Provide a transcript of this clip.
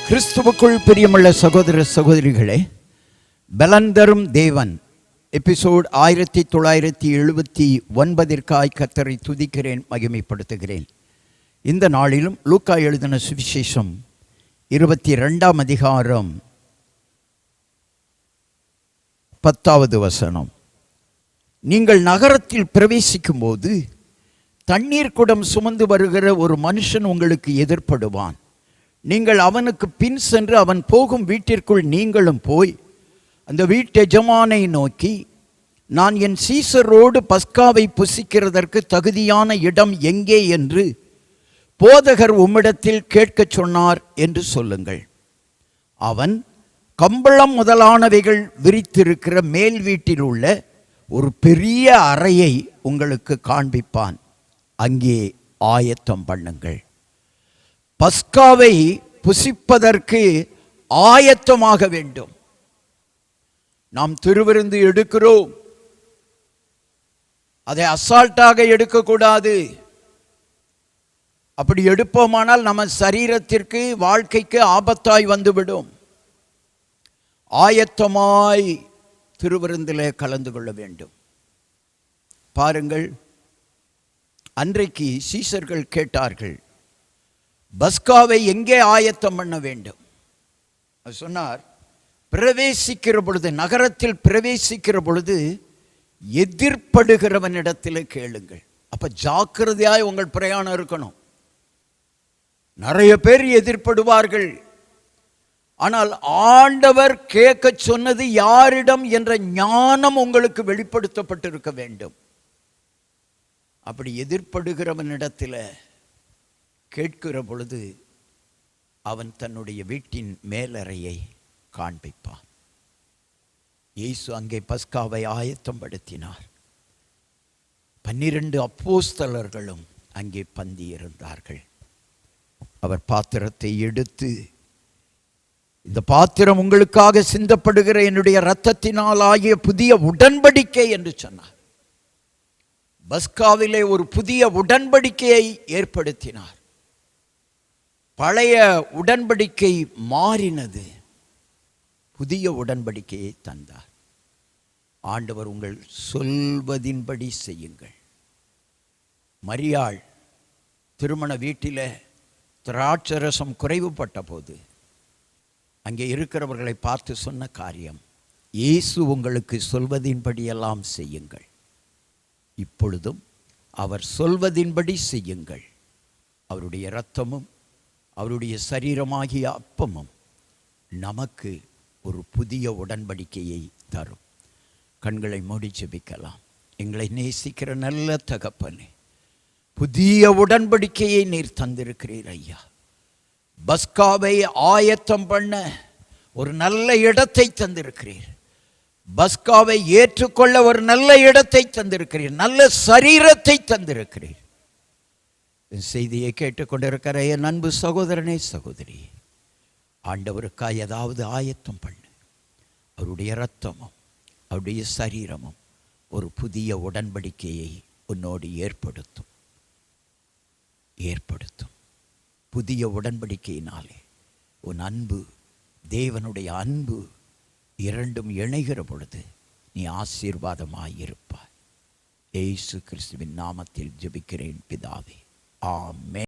கிறிஸ்துவுக்குள் பிரியமுள்ள சகோதர சகோதரிகளே, பலந்தரும் தேவன் எபிசோட் 1979 கர்த்தரை துதிக்கிறேன், மகிமைப்படுத்துகிறேன். இந்த நாளிலும் லூக்கா எழுதின சுவிசேஷம் 22ஆம் அதிகாரம் 10வது வசனம். நீங்கள் நகரத்தில் பிரவேசிக்கும் போது தண்ணீர் குடம் சுமந்து வருகிற ஒரு மனுஷன் உங்களுக்கு எதிர்ப்படுவான். நீங்கள் அவனுக்கு பின் சென்று அவன் போகும் வீட்டிற்குள் நீங்களும் போய் அந்த வீட்டு எஜமானை நோக்கி, நான் என் சீசரோடு பஸ்காவை புசிக்கிறதற்கு தகுதியான இடம் எங்கே என்று போதகர் உம்மிடத்தில் கேட்கச் சொன்னார் என்று சொல்லுங்கள். அவன் கம்பளம் முதலானவைகள் விரித்திருக்கிற மேல் வீட்டில் உள்ள ஒரு பெரிய அறையை உங்களுக்கு காண்பிப்பான். அங்கே ஆயத்தம் பண்ணுங்கள். பஸ்காவை புசிப்பதற்கு ஆயத்தமாக வேண்டும். நாம் திருவிருந்து எடுக்கிறோம், அதை அசால்ட்டாக எடுக்கக்கூடாது. அப்படி எடுப்போமானால் நம்ம சரீரத்திற்கு, வாழ்க்கைக்கு ஆபத்தாய் வந்துவிடும். ஆயத்தமாய் திருவிருந்திலே கலந்து கொள்ள வேண்டும். பாருங்கள், அன்றைக்கு சீசர்கள் கேட்டார்கள், பஸ்காவை எங்கே ஆயத்தம் பண்ண வேண்டும்? சொன்னார், பிரவேசிக்கிற பொழுது, நகரத்தில் பிரவேசிக்கிற பொழுது எதிர்ப்படுகிறவனிடத்தில் கேளுங்கள். அப்ப ஜாக்கிரதையாய் உங்கள் பிரயாணம் இருக்கணும். நிறைய பேர் எதிர்ப்படுவார்கள். ஆனால் ஆண்டவர் கேட்க சொன்னது யாரிடம் என்ற ஞானம் உங்களுக்கு வெளிப்படுத்தப்பட்டிருக்க வேண்டும். அப்படி எதிர்ப்படுகிறவனிடத்தில் கேட்கிற பொழுது அவன் தன்னுடைய வீட்டின் மேலறையை காண்பிப்பான். இயேசு அங்கே பஸ்காவை ஆயத்தம் படுத்தினார். 12 அப்போஸ்தலர்களும் அங்கே பந்தி இருந்தார்கள். அவர் பாத்திரத்தை எடுத்து, இந்த பாத்திரம் உங்களுக்காக சிந்தப்படுகிற என்னுடைய இரத்தத்தினால் ஆகிய புதிய உடன்படிக்கை என்று சொன்னார். பஸ்காவிலே ஒரு புதிய உடன்படிக்கையை ஏற்படுத்தினார். பழைய உடன்படிக்கை மாறினது, புதிய உடன்படிக்கையை தந்தார். ஆண்டவர், உங்கள் சொல்வதின்படி செய்யுங்கள். மரியாள் திருமண வீட்டில் திராட்சரசம் குறைவுபட்ட போது அங்கே இருக்கிறவர்களை பார்த்து சொன்ன காரியம், இயேசு உங்களுக்கு சொல்வதின்படியெல்லாம் செய்யுங்கள். இப்பொழுதும் அவர் சொல்வதின்படி செய்யுங்கள். அவருடைய இரத்தமும் அவருடைய சரீரமாகிய அப்பமும் நமக்கு ஒரு புதிய உடன்படிக்கையை தரும். கண்களை மூடி ஜெபிக்கலாம். எங்களை நேசிக்கிற நல்ல தகப்பனே, புதிய உடன்படிக்கையை நீர் தந்திருக்கிறீர் ஐயா. பஸ்காவை ஆயத்தம் பண்ண ஒரு நல்ல இடத்தை தந்திருக்கிறீர். பஸ்காவை ஏற்றுக்கொள்ள ஒரு நல்ல இடத்தை தந்திருக்கிறீர். நல்ல சரீரத்தை தந்திருக்கிறீர். செய்தியை கேட்டுக்கொண்டிருக்கிற என் அன்பு சகோதரனே, சகோதரி, ஆண்டவருக்காக ஏதாவது ஆயத்தம் பண்ணு. அவருடைய இரத்தமும் அவருடைய சரீரமும் ஒரு புதிய உடன்படிக்கையை உன்னோடு ஏற்படுத்தும். புதிய உடன்படிக்கையினாலே உன் அன்பு, தேவனுடைய அன்பு இரண்டும் இணைகிற பொழுது நீ ஆசீர்வாதமாயிருப்பாய். இயேசு கிறிஸ்துவின் நாமத்தில் ஜெபிக்கிறேன் பிதாவே, ஆமென்.